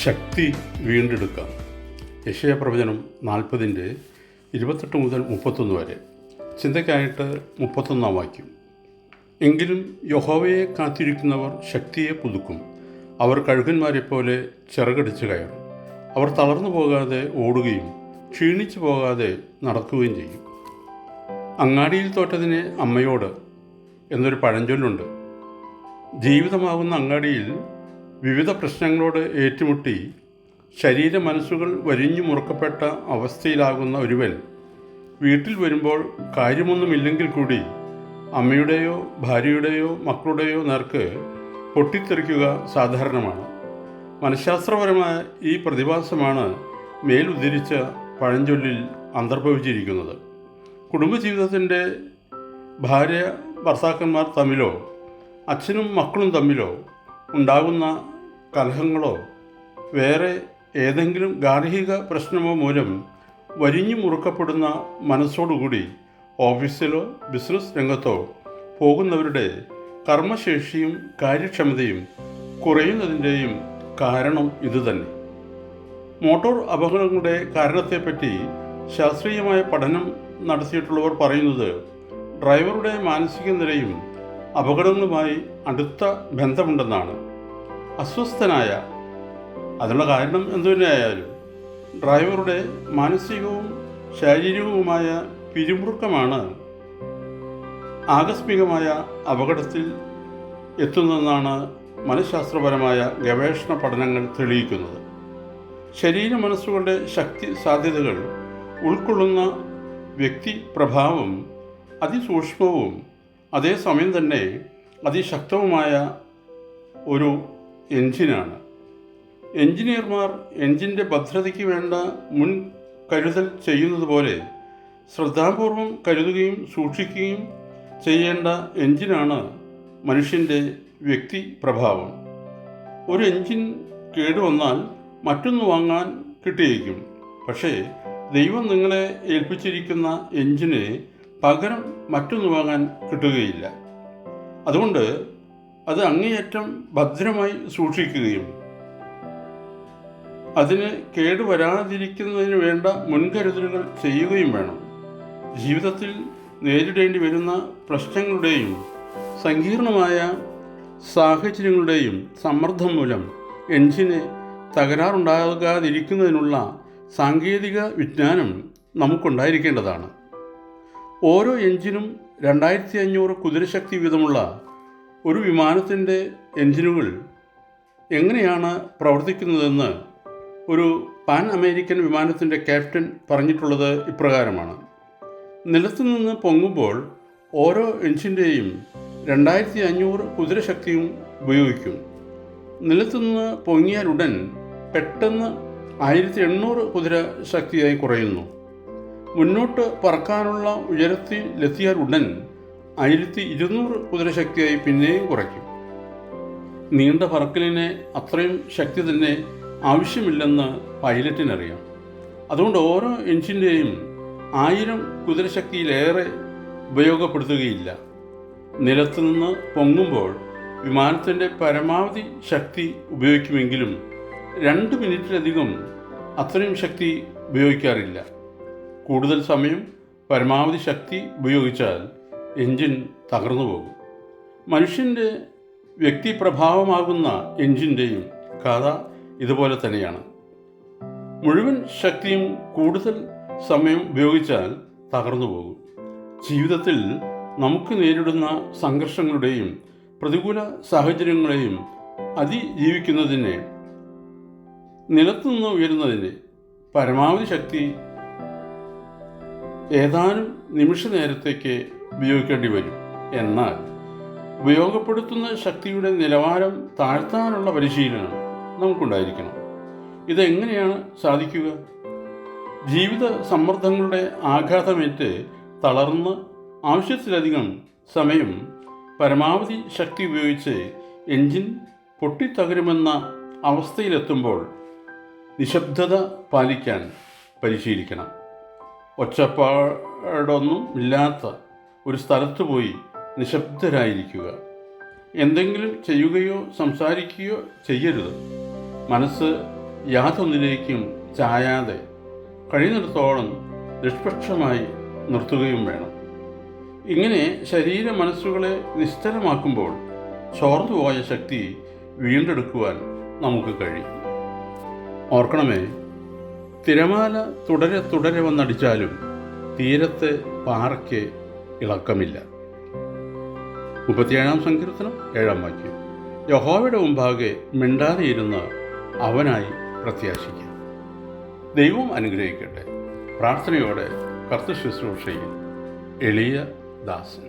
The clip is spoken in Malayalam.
ശക്തി വീണ്ടെടുക്കാം. യെശയ്യാ പ്രവചനം 40 28 മുതൽ 31 വരെ. ചിന്തയ്ക്കായിട്ട് 31 വാക്യം. എങ്കിലും യഹോവയെ കാത്തിരിക്കുന്നവർ ശക്തിയെ പുതുക്കും. അവർ കഴുകന്മാരെപ്പോലെ ചിറകടിച്ച് കയറും. അവർ തളർന്നു പോകാതെ ഓടുകയും ക്ഷീണിച്ചു പോകാതെ നടക്കുകയും ചെയ്യും. അങ്ങാടിയിൽ തോറ്റതിനെ അമ്മയോട് എന്നൊരു പഴഞ്ചൊല്ലുണ്ട്. ജീവിതമാകുന്ന അങ്ങാടിയിൽ വിവിധ പ്രശ്നങ്ങളോട് ഏറ്റുമുട്ടി ശരീര മനസ്സുകൾ വരിഞ്ഞു മുറുക്കപ്പെട്ട അവസ്ഥയിലാകുന്ന ഒരുവൻ വീട്ടിൽ വരുമ്പോൾ കാര്യമൊന്നുമില്ലെങ്കിൽ കൂടി അമ്മയുടെയോ ഭാര്യയുടെയോ മക്കളുടെയോ നേർക്ക് പൊട്ടിത്തെറിക്കുക സാധാരണമാണ്. മനഃശാസ്ത്രപരമായ ഈ പ്രതിഭാസമാണ് മേലുദ്ധരിച്ച പഴഞ്ചൊല്ലിൽ അന്തർഭവിച്ചിരിക്കുന്നത്. കുടുംബജീവിതത്തിൻ്റെ ഭാര്യ ഭർത്താക്കന്മാർ തമ്മിലോ അച്ഛനും മക്കളും തമ്മിലോ ഉണ്ടാകുന്ന കലഹങ്ങളോ വേറെ ഏതെങ്കിലും ഗാർഹിക പ്രശ്നമോ മൂലം വരിഞ്ഞു മുറുക്കപ്പെടുന്ന മനസ്സോടുകൂടി ഓഫീസിലോ ബിസിനസ് രംഗത്തോ പോകുന്നവരുടെ കർമ്മശേഷിയും കാര്യക്ഷമതയും കുറയുന്നതിൻ്റെയും കാരണം ഇതുതന്നെ. മോട്ടോർ അപകടങ്ങളുടെ കാരണത്തെപ്പറ്റി ശാസ്ത്രീയമായ പഠനം നടത്തിയിട്ടുള്ളവർ പറയുന്നത് ഡ്രൈവറുടെ മാനസിക നിലയും അപകടങ്ങളുമായി അടുത്ത ബന്ധമുണ്ടെന്നാണ്. അസ്വസ്ഥനായ, അതിനുള്ള കാരണം എന്തുതന്നെയായാലും ഡ്രൈവറുടെ മാനസികവും ശാരീരികവുമായ പിരിമുറുക്കമാണ് ആകസ്മികമായ അപകടത്തിൽ എത്തുന്നതെന്നാണ് മനഃശാസ്ത്രപരമായ ഗവേഷണ പഠനങ്ങൾ തെളിയിക്കുന്നത്. ശരീര മനസ്സുകളുടെ ശക്തി സാധ്യതകൾ ഉൾക്കൊള്ളുന്ന വ്യക്തി പ്രഭാവം അതിസൂക്ഷ്മവും അതേസമയം തന്നെ അതിശക്തവുമായ ഒരു എൻജിനാണ്. എൻജിനീയർമാർ എൻജിൻ്റെ ഭദ്രതയ്ക്ക് വേണ്ട മുൻ കരുതൽ ചെയ്യുന്നത് പോലെ ശ്രദ്ധാപൂർവം കരുതുകയും സൂക്ഷിക്കുകയും ചെയ്യേണ്ട എൻജിനാണ് മനുഷ്യൻ്റെ വ്യക്തി പ്രഭാവം. ഒരു എൻജിൻ കേടുവന്നാൽ മറ്റൊന്ന് വാങ്ങാൻ കിട്ടിയേക്കും. പക്ഷേ ദൈവം നിങ്ങളെ ഏൽപ്പിച്ചിരിക്കുന്ന എൻജിന് പകരം മറ്റൊന്ന് വാങ്ങാൻ കിട്ടുകയില്ല. അതുകൊണ്ട് അത് അങ്ങേയറ്റം ഭദ്രമായി സൂക്ഷിക്കുകയും അതിന് കേടുവരാതിരിക്കുന്നതിന് വേണ്ട മുൻകരുതലുകൾ ചെയ്യുകയും വേണം. ജീവിതത്തിൽ നേരിടേണ്ടി വരുന്ന പ്രശ്നങ്ങളുടെയും സങ്കീർണമായ സാഹചര്യങ്ങളുടെയും സമ്മർദ്ദം മൂലം എൻജിന് തകരാറുണ്ടാകാതിരിക്കുന്നതിനുള്ള സാങ്കേതിക വിജ്ഞാനം നമുക്കുണ്ടായിരിക്കേണ്ടതാണ്. ഓരോ എൻജിനും 2500 കുതിരശക്തി വീതമുള്ള ഒരു വിമാനത്തിൻ്റെ എൻജിനുകൾ എങ്ങനെയാണ് പ്രവർത്തിക്കുന്നതെന്ന് ഒരു പാൻ അമേരിക്കൻ വിമാനത്തിൻ്റെ ക്യാപ്റ്റൻ പറഞ്ഞിട്ടുള്ളത് ഇപ്രകാരമാണ്. നിലത്തുനിന്ന് പൊങ്ങുമ്പോൾ ഓരോ എൻജിൻ്റെയും 2500 കുതിരശക്തിയും ഉപയോഗിക്കും. നിലത്തുനിന്ന് പൊങ്ങിയാലുടൻ പെട്ടെന്ന് 1800 കുതിരശക്തിയായി കുറയുന്നു. മുന്നോട്ട് പറക്കാനുള്ള ഉയരത്തിലെത്തിയാൽ ഉടൻ 1200 കുതിരശക്തിയായി പിന്നെയും കുറയ്ക്കും. നീണ്ട പറക്കലിന് അത്രയും ശക്തി തന്നെ ആവശ്യമില്ലെന്ന് പൈലറ്റിനറിയാം. അതുകൊണ്ട് ഓരോ എൻജിൻ്റെയും 1000 കുതിരശക്തിയിലേറെ ഉപയോഗപ്പെടുത്തുകയില്ല. നിലത്തുനിന്ന് പൊങ്ങുമ്പോൾ വിമാനത്തിൻ്റെ പരമാവധി ശക്തി ഉപയോഗിക്കുമെങ്കിലും 2 മിനിറ്റിലധികം അത്രയും ശക്തി ഉപയോഗിക്കാറില്ല. കൂടുതൽ സമയം പരമാവധി ശക്തി ഉപയോഗിച്ചാൽ എൻജിൻ തകർന്നു പോകും. മനുഷ്യൻ്റെ വ്യക്തിപ്രഭാവമാകുന്ന എൻജിൻ്റെയും കഥ ഇതുപോലെ തന്നെയാണ്. മുഴുവൻ ശക്തിയും കൂടുതൽ സമയം ഉപയോഗിച്ചാൽ തകർന്നു പോകും. ജീവിതത്തിൽ നമുക്ക് നേരിടുന്ന സംഘർഷങ്ങളുടെയും പ്രതികൂല സാഹചര്യങ്ങളെയും അതിജീവിക്കുന്നതിന് നിലത്തുനിന്ന് ഉയരുന്നതിന് പരമാവധി ശക്തി ഏതാനും നിമിഷ നേരത്തേക്ക് ഉപയോഗിക്കേണ്ടി വരും. എന്നാൽ ഉപയോഗപ്പെടുത്തുന്ന ശക്തിയുടെ നിലവാരം താഴ്ത്താനുള്ള പരിശീലനം നമുക്കുണ്ടായിരിക്കണം. ഇതെങ്ങനെയാണ് സാധിക്കുക? ജീവിത സമ്മർദ്ദങ്ങളുടെ ആഘാതമേറ്റ് തളർന്ന് ആവശ്യത്തിലധികം സമയം പരമാവധി ശക്തി ഉപയോഗിച്ച് എൻജിൻ പൊട്ടിത്തകരുമെന്ന അവസ്ഥയിലെത്തുമ്പോൾ നിശബ്ദത പാലിക്കാൻ പരിശീലിക്കണം. ഒച്ചപ്പാടൊന്നും ഇല്ലാത്ത ഒരു സ്ഥലത്ത് പോയി നിശബ്ദരായിരിക്കുക. എന്തെങ്കിലും ചെയ്യുകയോ സംസാരിക്കുകയോ ചെയ്യരുത്. മനസ്സ് യാതൊന്നിലേക്കും ചായാതെ കഴിയുന്നിടത്തോളം നിഷ്പക്ഷമായി നിർത്തുകയും വേണം. ഇങ്ങനെ ശരീര മനസ്സുകളെ നിശ്ചലമാക്കുമ്പോൾ ചോർന്നുപോയ ശക്തി വീണ്ടെടുക്കുവാൻ നമുക്ക് കഴിയും. ഓർക്കണമേ, തിരമാല തുടരെ തുടരെ വന്നടിച്ചാലും തീരത്തെ പാറയ്ക്ക് ഇളക്കമില്ല. 37-ാം സങ്കീർത്തനം 7-ാം വാക്യം. യഹോവയുടെ മുമ്പാകെ മിണ്ടാതെയിരുന്ന് അവനായി പ്രത്യാശിക്കാം. ദൈവം അനുഗ്രഹിക്കട്ടെ. പ്രാർത്ഥനയോടെ കർത്തൃശുശ്രൂഷയിൽ എളിയ ദാസൻ.